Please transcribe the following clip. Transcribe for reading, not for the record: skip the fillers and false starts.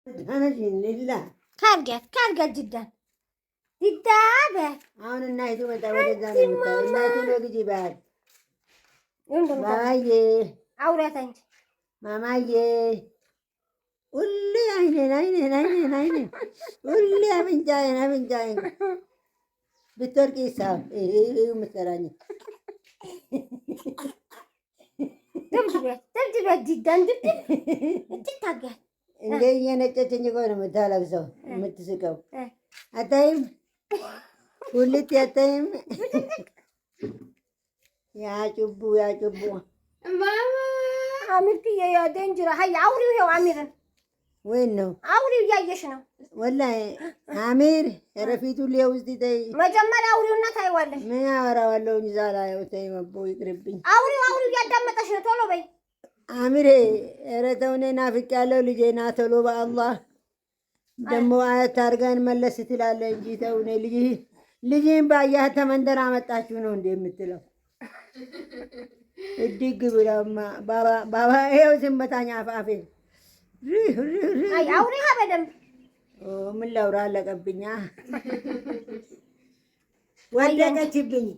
أنا جن لله كارجة جدا جدا به أنا الناس متى زاني متى الناس لو تجي بعد ماما عورة أنت ماما قول لي عينين قول لي أبن جاين بالتركي صار إيه مثلاني دبدبة جدا دبدب تتاجر እንደ እየነጨችኝ እኮ ነው የምታለቅሰው የምትስቀው። አታይም ሁልት አታይም። ያጩቡ አሚርክዬ ደንጅራ ሀይ አውሪው ይኸው አሚርን ወይን ነው አውሪው እያየሽ ነው ወላሂ አሚር ረፊቱ ሊውስጥ ተይ መጀመሪያ አውሪውና ታይዋለሽ። ምን አወራዋለሁ እዛ ላይ ተይ መቦ ይቅርብኝ። አውሪው እያዳመጠሽ ነው ቶሎ በይ አሚሬ ኧረ ተው እኔ ናፍቄያለሁ ልጄ ና ቶሎ በአላህ ደግሞ አያት አድርገን መለስ ትላለህ እንጂ ተው እኔ ልጅህን ባያህ ተመንደር አመጣችሁ ነው እንደ የምትለው እድግ ብላማ ባባ ይኸው ዝምታኛ አፋፌ አውሪሃ በደንብ ምን ላውራ አለቀብኛ ወደቀችብኝ